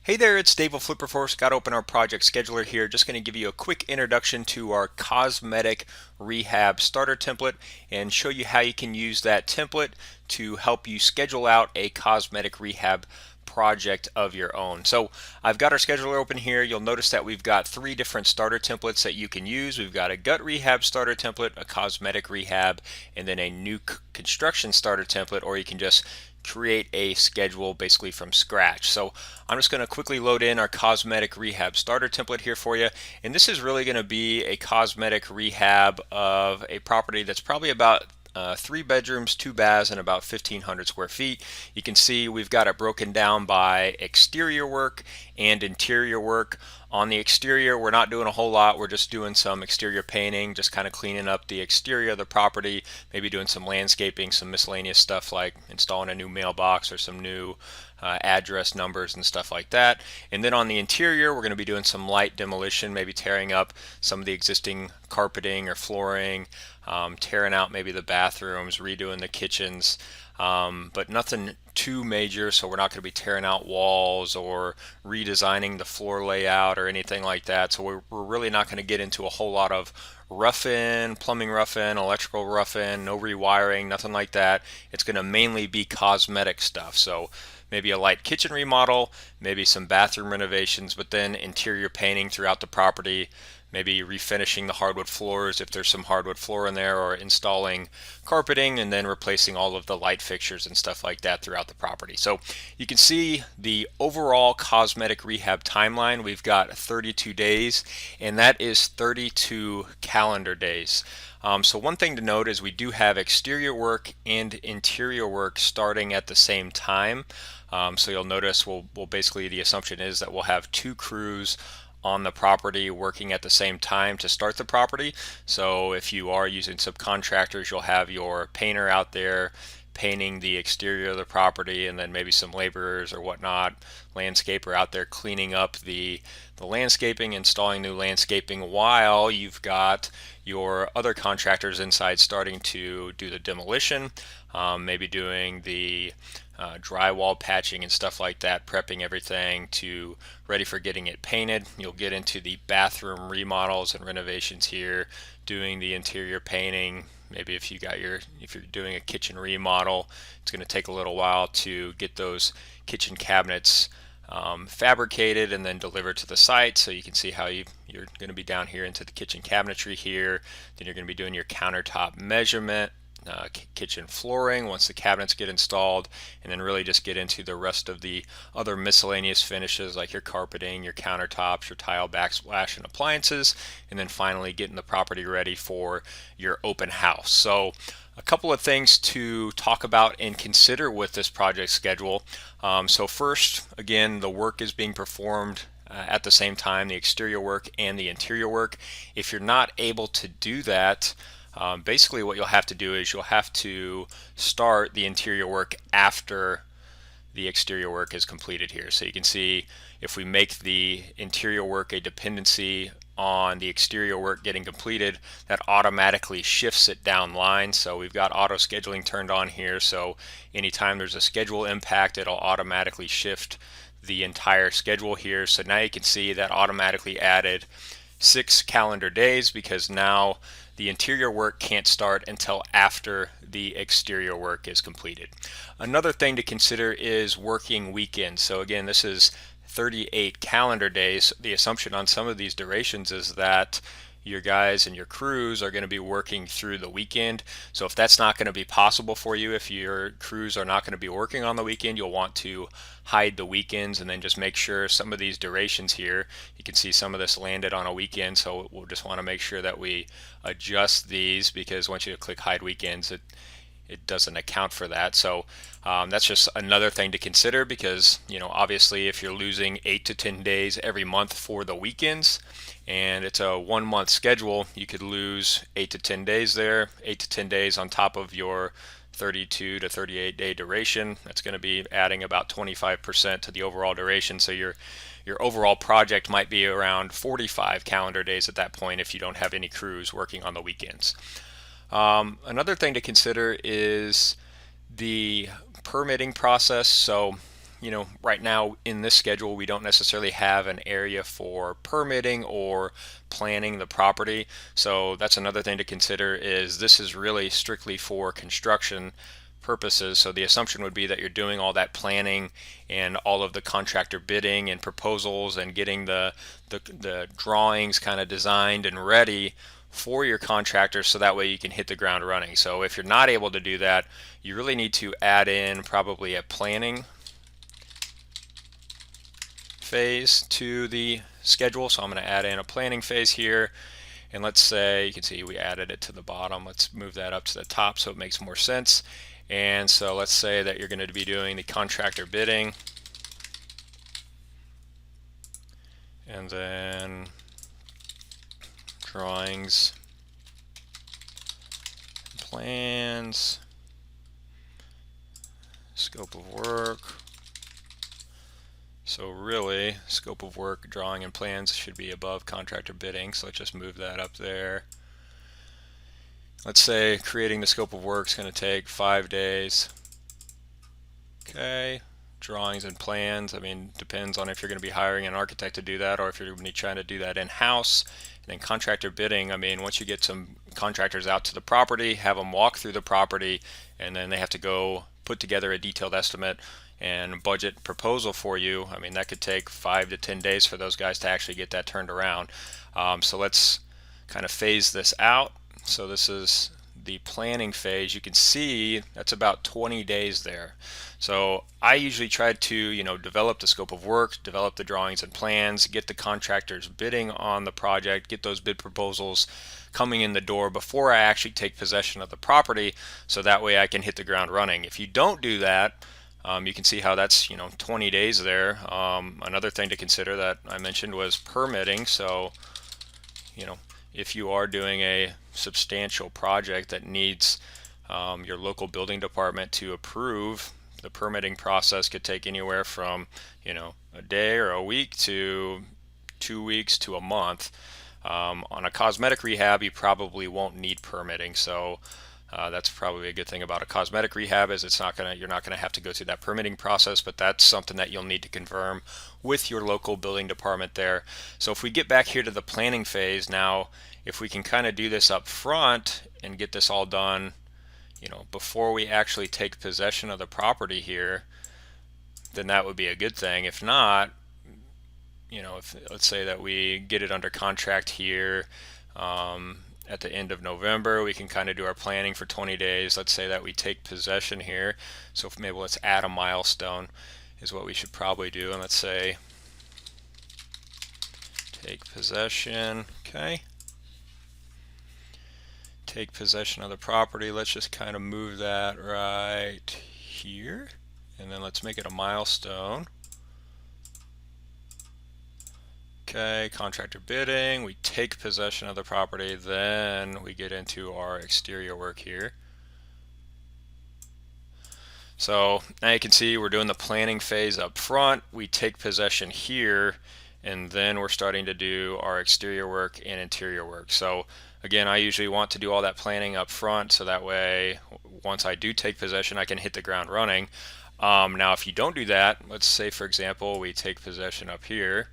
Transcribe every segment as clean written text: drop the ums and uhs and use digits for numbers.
Hey there, it's Dave of Flipperforce. Got to open our project scheduler here. Just going to give you a quick introduction to our Cosmetic Rehab Starter template and show you how you can use that template to help you schedule out a cosmetic rehab project of your own. So I've got our scheduler open here. You'll notice that we've got three different starter templates that you can use. We've got a gut rehab starter template, a cosmetic rehab, and then a new construction starter template, or you can just create a schedule basically from scratch. So I'm just going to quickly load in our cosmetic rehab starter template here for you. And this is really going to be a cosmetic rehab of a property that's probably about 3 bedrooms, 2 baths, and about 1,500 square feet. You can see we've got it broken down by exterior work and interior work. On the exterior, we're not doing a whole lot. We're just doing some exterior painting, just kind of cleaning up the exterior of the property, maybe doing some landscaping, some miscellaneous stuff like installing a new mailbox or some new address numbers and stuff like that. And then on the interior, we're going to be doing some light demolition, maybe tearing up some of the existing carpeting or flooring, tearing out maybe the bathrooms, redoing the kitchens, but nothing too major. So we're not going to be tearing out walls or redesigning the floor layout or anything like that. So we're really not going to get into a whole lot of rough-in, plumbing rough-in, electrical rough-in, no rewiring, nothing like that. It's going to mainly be cosmetic stuff. So maybe a light kitchen remodel, maybe some bathroom renovations, but then interior painting throughout the property, maybe refinishing the hardwood floors if there's some hardwood floor in there, or installing carpeting and then replacing all of the light fixtures and stuff like that throughout the property. So you can see the overall cosmetic rehab timeline. We've got 32 days, and that is 32 calendar days. So one thing to note is we do have exterior work and interior work starting at the same time. So you'll notice we'll basically, the assumption is that we'll have two crews on the property working at the same time to start the property. So if you are using subcontractors, you'll have your painter out there painting the exterior of the property, and then maybe some laborers or whatnot, landscaper out there cleaning up the landscaping, installing new landscaping, while you've got your other contractors inside starting to do the demolition, maybe doing the drywall patching and stuff like that, prepping everything to ready for getting it painted. You'll get into the bathroom remodels and renovations here, doing the interior painting. Maybe if you're doing a kitchen remodel, it's going to take a little while to get those kitchen cabinets fabricated and then delivered to the site. So you can see how you're going to be down here into the kitchen cabinetry here. Then you're going to be doing your countertop measurement, kitchen flooring once the cabinets get installed, and then really just get into the rest of the other miscellaneous finishes like your carpeting, your countertops, your tile backsplash and appliances, and then finally getting the property ready for your open house. So a couple of things to talk about and consider with this project schedule. So first, again, the work is being performed at the same time, the exterior work and the interior work. If you're not able to do that, basically what you'll have to do is you'll have to start the interior work after the exterior work is completed here. So you can see if we make the interior work a dependency on the exterior work getting completed, that automatically shifts it down line. So we've got auto scheduling turned on here, so anytime there's a schedule impact, it'll automatically shift the entire schedule here. So now you can see that automatically added 6 calendar days, because now the interior work can't start until after the exterior work is completed. Another thing to consider is working weekends. So again, this is 38 calendar days. The assumption on some of these durations is that your guys and your crews are going to be working through the weekend. So if that's not going to be possible for you, if your crews are not going to be working on the weekend, you'll want to hide the weekends and then just make sure some of these durations here, you can see some of this landed on a weekend, so we'll just want to make sure that we adjust these, because once you click hide weekends, it doesn't account for that. So that's just another thing to consider, because obviously if you're losing 8 to 10 days every month for the weekends and it's a 1 month schedule, you could lose 8 to 10 days there, 8 to 10 days on top of your 32 to 38 day duration. That's going to be adding about 25% to the overall duration. So your overall project might be around 45 calendar days at that point if you don't have any crews working on the weekends. Another thing to consider is the permitting process. So right now in this schedule, we don't necessarily have an area for permitting or planning the property. So that's another thing to consider, is this is really strictly for construction purposes. So the assumption would be that you're doing all that planning and all of the contractor bidding and proposals and getting the drawings kind of designed and ready for your contractors, so that way you can hit the ground running. So if you're not able to do that, you really need to add in probably a planning phase to the schedule. So I'm going to add in a planning phase here, and let's say, you can see we added it to the bottom. Let's move that up to the top so it makes more sense. And so let's say that you're going to be doing the contractor bidding, and then drawings, plans, scope of work. So really, scope of work, drawing, and plans should be above contractor bidding. So let's just move that up there. Let's say creating the scope of work is going to take 5 days. Okay, drawings and plans, I mean, depends on if you're going to be hiring an architect to do that or if you're going to be trying to do that in-house. And then contractor bidding, I mean, once you get some contractors out to the property, have them walk through the property, and then they have to go put together a detailed estimate and budget proposal for you. I mean, that could take 5 to 10 days for those guys to actually get that turned around. So let's kind of phase this out. So this is the planning phase. You can see that's about 20 days there. So I usually try to, develop the scope of work, develop the drawings and plans, get the contractors bidding on the project, get those bid proposals coming in the door before I actually take possession of the property, so that way I can hit the ground running. If you don't do that, you can see how that's 20 days there. Another thing to consider that I mentioned was permitting. So if you are doing a substantial project that needs your local building department to approve, the permitting process could take anywhere from a day or a week to 2 weeks to a month. On a cosmetic rehab, you probably won't need permitting, so that's probably a good thing about a cosmetic rehab, is you're not gonna have to go through that permitting process, but that's something that you'll need to confirm with your local building department there. So if we get back here to the planning phase now, if we can kind of do this up front and get this all done, before we actually take possession of the property here, then that would be a good thing. If not, if let's say that we get it under contract here at the end of November, we can kind of do our planning for 20 days. Let's say that we take possession here. So maybe let's add a milestone is what we should probably do. And let's say take possession. Okay. Take possession of the property. Let's just kind of move that right here. And then let's make it a milestone. Okay, contractor bidding, we take possession of the property, then we get into our exterior work here. So now you can see we're doing the planning phase up front, we take possession here, and then we're starting to do our exterior work and interior work. So again, I usually want to do all that planning up front, so that way once I do take possession, I can hit the ground running. Now if you don't do that, let's say for example we take possession up here,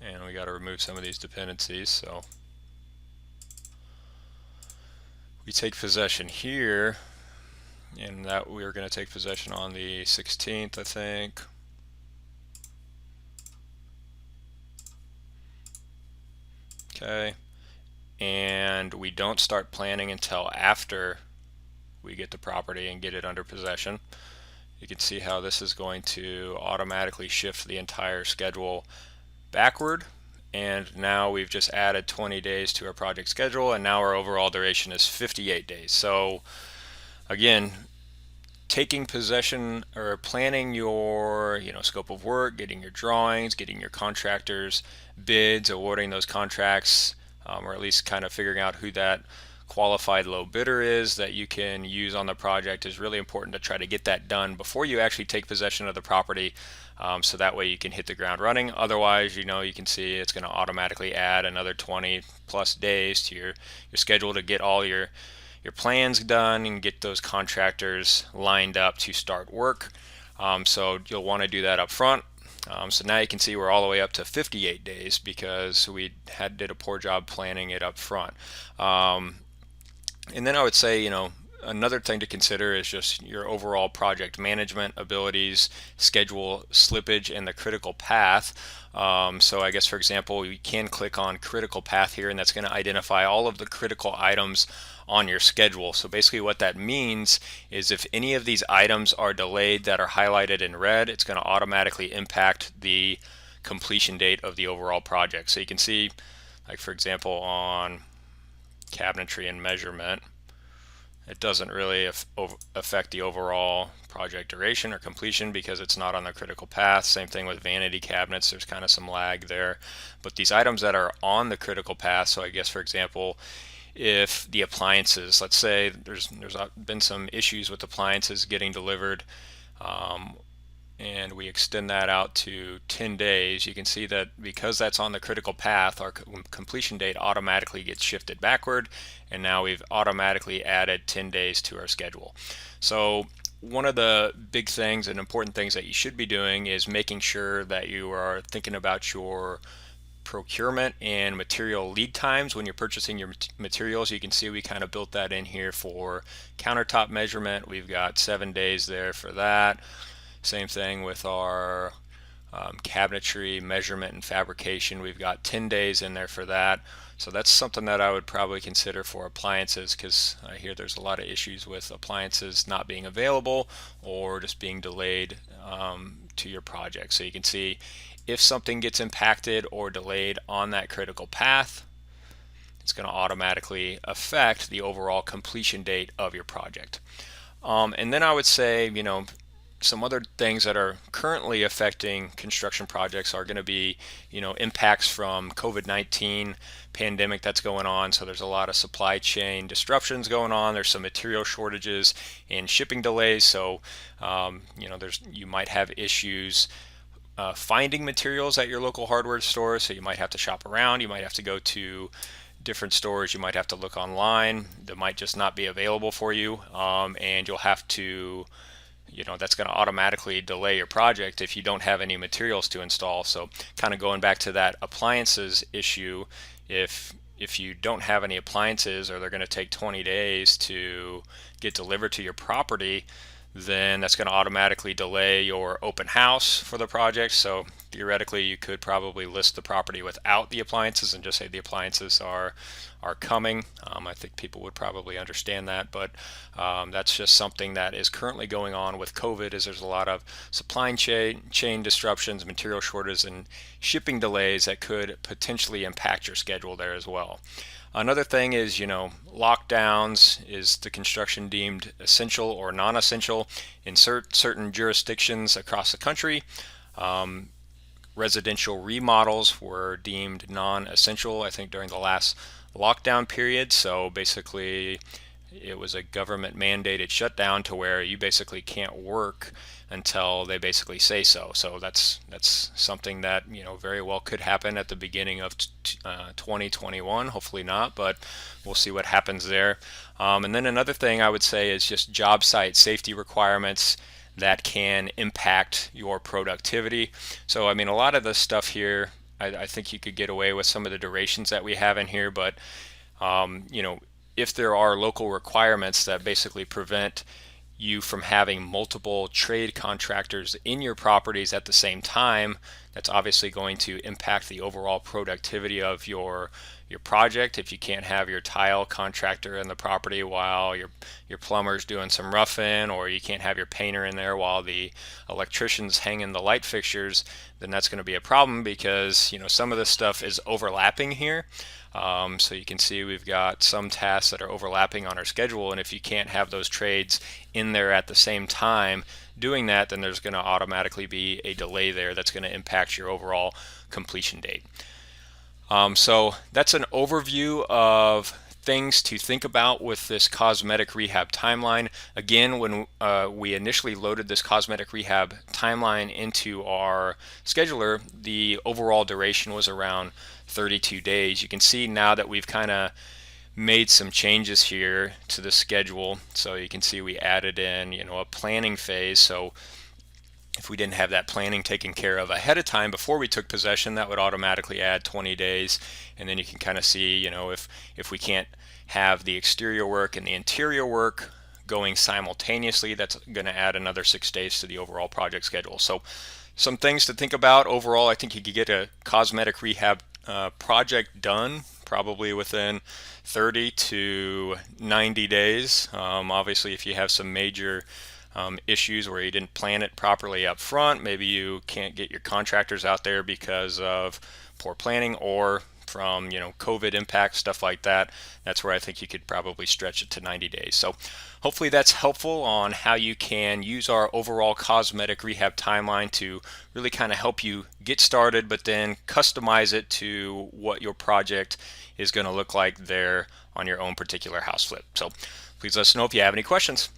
and we got to remove some of these dependencies. So we take possession here, and that we're going to take possession on the 16th, I think. Okay, and we don't start planning until after we get the property and get it under possession. You can see how this is going to automatically shift the entire schedule backward, and now we've just added 20 days to our project schedule, and now our overall duration is 58 days. So again, taking possession or planning your scope of work, getting your drawings, getting your contractors bids, awarding those contracts, or at least kind of figuring out who that qualified low bidder is that you can use on the project is really important to try to get that done before you actually take possession of the property, so that way you can hit the ground running. Otherwise, you can see it's going to automatically add another 20 plus days to your schedule to get all your plans done and get those contractors lined up to start work. So you'll want to do that up front. So now you can see we're all the way up to 58 days because we did a poor job planning it up front. And then I would say, another thing to consider is just your overall project management abilities, schedule slippage, and the critical path. So I guess, for example, you can click on critical path here, and that's going to identify all of the critical items on your schedule. So basically what that means is if any of these items are delayed that are highlighted in red, it's going to automatically impact the completion date of the overall project. So you can see, like for example, on cabinetry and measurement, it doesn't really affect the overall project duration or completion because it's not on the critical path. Same thing with vanity cabinets, there's kind of some lag there. But these items that are on the critical path, so I guess for example, if the appliances, let's say there's been some issues with appliances getting delivered, and we extend that out to 10 days, you can see that because that's on the critical path, our completion date automatically gets shifted backward, and now we've automatically added 10 days to our schedule. So one of the big things and important things that you should be doing is making sure that you are thinking about your procurement and material lead times when you're purchasing your materials. You can see we kind of built that in here for countertop measurement. We've got 7 days there for that. Same thing with our cabinetry measurement and fabrication. We've got 10 days in there for that. So that's something that I would probably consider for appliances, because I hear there's a lot of issues with appliances not being available or just being delayed to your project. So you can see if something gets impacted or delayed on that critical path, it's going to automatically affect the overall completion date of your project. And then I would say, some other things that are currently affecting construction projects are going to be, impacts from COVID-19 pandemic that's going on. So there's a lot of supply chain disruptions going on. There's some material shortages and shipping delays. So, you might have issues finding materials at your local hardware store. So you might have to shop around. You might have to go to different stores. You might have to look online. That might just not be available for you, and you'll have to, that's going to automatically delay your project if you don't have any materials to install. So kind of going back to that appliances issue, if you don't have any appliances, or they're going to take 20 days to get delivered to your property, then that's going to automatically delay your open house for the project. So theoretically, you could probably list the property without the appliances and just say the appliances are coming. I think people would probably understand that, but that's just something that is currently going on with COVID. Is there's a lot of supply chain disruptions, material shortages, and shipping delays that could potentially impact your schedule there as well. Another thing is, lockdowns. Is the construction deemed essential or non-essential in certain jurisdictions across the country? Residential remodels were deemed non-essential, I think, during the last lockdown period. So basically, it was a government mandated shutdown to where you basically can't work until they basically say so. So that's something that very well could happen at the beginning of 2021. Hopefully not, but we'll see what happens there. And then another thing I would say is just job site safety requirements that can impact your productivity. So I mean, a lot of the stuff here, I think you could get away with some of the durations that we have in here, but if there are local requirements that basically prevent you from having multiple trade contractors in your properties at the same time, that's obviously going to impact the overall productivity of your project. If you can't have your tile contractor in the property while your plumber's doing some roughing, or you can't have your painter in there while the electrician's hanging the light fixtures, then that's going to be a problem, because some of this stuff is overlapping here. So you can see we've got some tasks that are overlapping on our schedule, and if you can't have those trades in there at the same time doing that, then there's going to automatically be a delay there that's going to impact your overall completion date. So that's an overview of things to think about with this cosmetic rehab timeline. Again, when we initially loaded this cosmetic rehab timeline into our scheduler, the overall duration was around 32 days. You can see now that we've kind of made some changes here to the schedule. So you can see we added in, a planning phase. So If we didn't have that planning taken care of ahead of time before we took possession, that would automatically add 20 days. And then you can kind of see, if we can't have the exterior work and the interior work going simultaneously, that's going to add another 6 days to the overall project schedule. So some things to think about. Overall, I think you could get a cosmetic rehab project done probably within 30 to 90 days. Obviously, if you have some major issues where you didn't plan it properly up front, maybe you can't get your contractors out there because of poor planning or from COVID impact, stuff like that. That's where I think you could probably stretch it to 90 days. So hopefully that's helpful on how you can use our overall cosmetic rehab timeline to really kind of help you get started, but then customize it to what your project is going to look like there on your own particular house flip. So please let us know if you have any questions.